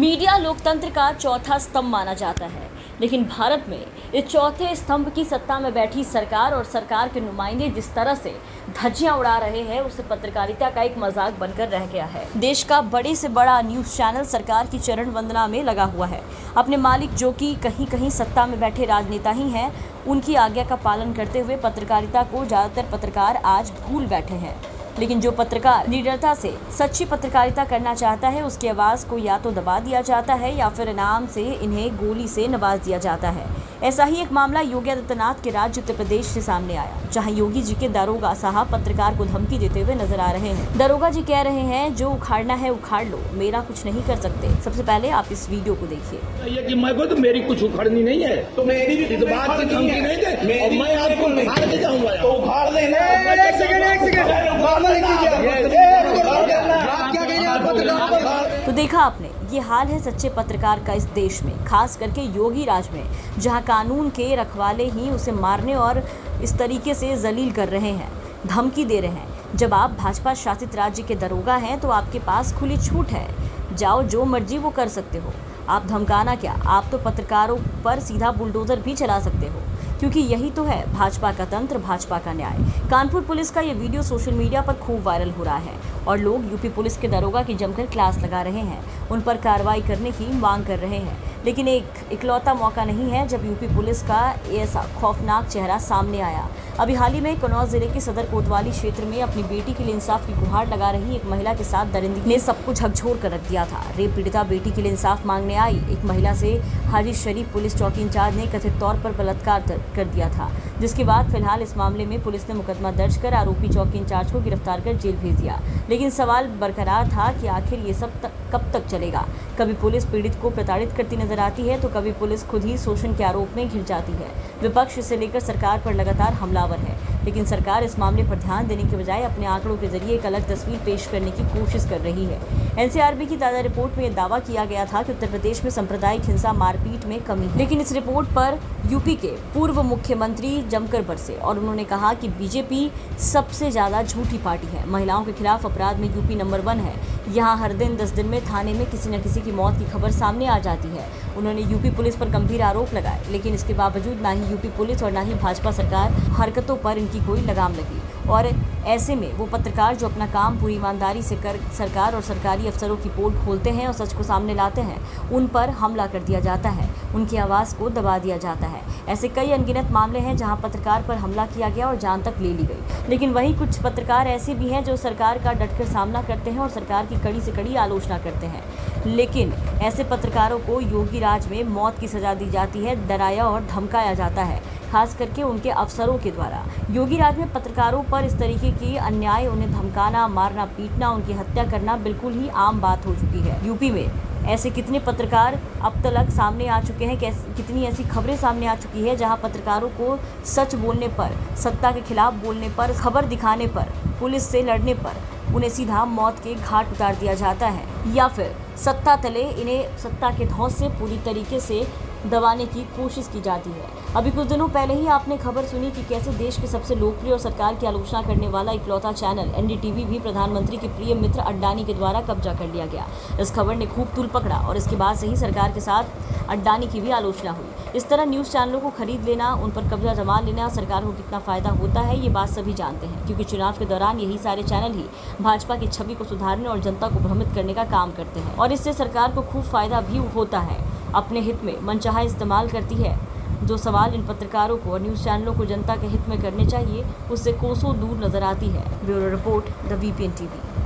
Media लोकतंत्र का चौथा स्तंभ माना जाता है, लेकिन भारत में इस चौथे स्तंभ की सत्ता में बैठी सरकार और सरकार के नुमाइंदे जिस तरह से धज्जियां उड़ा रहे हैं, उससे पत्रकारिता का एक मजाक बनकर रह गया है। देश का बड़े से बड़ा न्यूज़ चैनल सरकार की चरण वंदना में लगा हुआ है। अपने मालिक जो कि कहीं कहीं सत्ता में बैठे राजनेता ही हैं, उनकी आज्ञा का पालन करते हुए पत्रकारिता को ज़्यादातर पत्रकार आज भूल बैठे हैं। लेकिन जो पत्रकार निडरता से सच्ची पत्रकारिता करना चाहता है, उसकी आवाज़ को या तो दबा दिया जाता है या फिर इनाम से इन्हें गोली से नवाज दिया जाता है। ऐसा ही एक मामला योगी आदित्यनाथ के राज्य उत्तर प्रदेश से सामने आया, जहां योगी जी के दारोगा साहब पत्रकार को धमकी देते हुए नजर आ रहे हैं। दारोगा जी कह रहे हैं, जो उखाड़ना है उखाड़ लो, मेरा कुछ नहीं कर सकते। सबसे पहले आप इस वीडियो को देखिए। ये कि मैं को तो मेरी कुछ उखाड़नी नहीं है, तो मेरी भी इस बात की धमकी नहीं दे और मैं आपको उखाड़ के जाऊंगा। तो उखाड़ देना। तो देखा आपने, ये हाल है सच्चे पत्रकार का इस देश में, खास करके योगी राज में, जहां कानून के रखवाले ही उसे मारने और इस तरीके से जलील कर रहे हैं, धमकी दे रहे हैं। जब आप भाजपा शासित राज्य के दरोगा हैं तो आपके पास खुली छूट है, जाओ जो मर्जी वो कर सकते हो। आप धमकाना क्या, आप तो पत्रकारों पर सीधा बुलडोजर भी चला सकते हो, क्योंकि यही तो है भाजपा का तंत्र, भाजपा का न्याय। कानपुर पुलिस का ये वीडियो सोशल मीडिया पर खूब वायरल हो रहा है और लोग यूपी पुलिस के दरोगा की जमकर क्लास लगा रहे हैं, उन पर कार्रवाई करने की मांग कर रहे हैं। लेकिन एक इकलौता मौका नहीं है जब यूपी पुलिस का ऐसा खौफनाक चेहरा सामने आया। अभी हाल ही में कन्नौज जिले के सदर कोतवाली क्षेत्र में अपनी बेटी के लिए इंसाफ की गुहार लगा रही एक महिला के साथ दरिंदगी ने सब कुछ झकझोर कर रख दिया था। रेप पीड़िता बेटी के लिए इंसाफ मांगने आई एक महिला से हाजी शरीफ पुलिस चौकी इंचार्ज ने कथित तौर पर बलात्कार कर दिया था, जिसके बाद फिलहाल इस मामले में पुलिस ने मुकदमा दर्ज कर आरोपी चौकी इंचार्ज को गिरफ्तार कर जेल भेज दिया। लेकिन सवाल बरकरार था कि आखिर ये सब कब तक चलेगा। कभी पुलिस पीड़ित को प्रताड़ित करती नजर आती है तो कभी पुलिस खुद ही शोषण के आरोप में घिर जाती है। विपक्ष इसे लेकर सरकार पर लगातार हमलावर है, लेकिन सरकार इस मामले पर ध्यान देने के बजाय अपने आंकड़ों के जरिए एक अलग तस्वीर पेश करने की कोशिश कर रही है। एनसीआरबी की ताज़ा रिपोर्ट में यह दावा किया गया था कि उत्तर प्रदेश में सांप्रदायिक हिंसा मारपीट में कमी है, लेकिन इस रिपोर्ट पर यूपी के पूर्व मुख्यमंत्री जमकर बरसे और उन्होंने कहा कि बीजेपी सबसे ज्यादा झूठी पार्टी है। महिलाओं के खिलाफ अपराध में यूपी नंबर 1 है। यहाँ हर दिन 10 दिन में थाने में किसी न किसी की मौत की खबर सामने आ जाती है। उन्होंने यूपी पुलिस पर गंभीर आरोप लगाए, लेकिन इसके बावजूद ना ही यूपी पुलिस और ना ही भाजपा सरकार हरकतों पर इनकी कोई लगाम लगी। और ऐसे में वो पत्रकार जो अपना काम पूरी ईमानदारी से कर सरकार और सरकारी अफसरों की पोल खोलते हैं और सच को सामने लाते हैं, उन पर हमला कर दिया जाता है, उनकी आवाज़ को दबा दिया जाता है। ऐसे कई अनगिनत मामले हैं जहां पत्रकार पर हमला किया गया और जान तक ले ली गई। लेकिन वहीं कुछ पत्रकार ऐसे भी हैं जो सरकार का डटकर सामना करते हैं और सरकार की कड़ी से कड़ी आलोचना करते हैं। लेकिन ऐसे पत्रकारों को योगी राज में मौत की सजा दी जाती है, डराया और धमकाया जाता है, खास करके उनके अफसरों के द्वारा। योगी राज में पत्रकारों पर इस तरीके की अन्याय, उन्हें धमकाना, मारना, पीटना, उनकी हत्या करना बिल्कुल ही आम बात हो चुकी है। यूपी में ऐसे कितने पत्रकार अब तक सामने आ चुके हैं, कितनी ऐसी खबरें सामने आ चुकी है जहां पत्रकारों को सच बोलने पर, सत्ता के खिलाफ बोलने पर, खबर दिखाने पर, पुलिस से लड़ने पर उन्हें सीधा मौत के घाट उतार दिया जाता है, या फिर सत्ता तले इन्हें सत्ता के धौंस से पूरी तरीके से दबाने की कोशिश की जाती है। अभी कुछ दिनों पहले ही आपने खबर सुनी कि कैसे देश के सबसे लोकप्रिय और सरकार की आलोचना करने वाला इकलौता चैनल एनडीटीवी भी प्रधानमंत्री के प्रिय मित्र अड्डानी के द्वारा कब्जा कर लिया गया। इस खबर ने खूब तूल पकड़ा और इसके बाद से ही सरकार के साथ अड्डानी की भी आलोचना हुई। इस तरह न्यूज़ चैनलों को खरीद लेना, उन पर कब्जा जमा लेना सरकार को कितना फ़ायदा होता है, ये बात सभी जानते हैं, क्योंकि चुनाव के दौरान यही सारे चैनल ही भाजपा की छवि को सुधारने और जनता को भ्रमित करने का काम करते हैं और इससे सरकार को खूब फ़ायदा भी होता है। अपने हित में मनचाहा इस्तेमाल करती है। जो सवाल इन पत्रकारों को और न्यूज़ चैनलों को जनता के हित में करने चाहिए, उससे कोसों दूर नजर आती है। Bureau report, the VPN TV.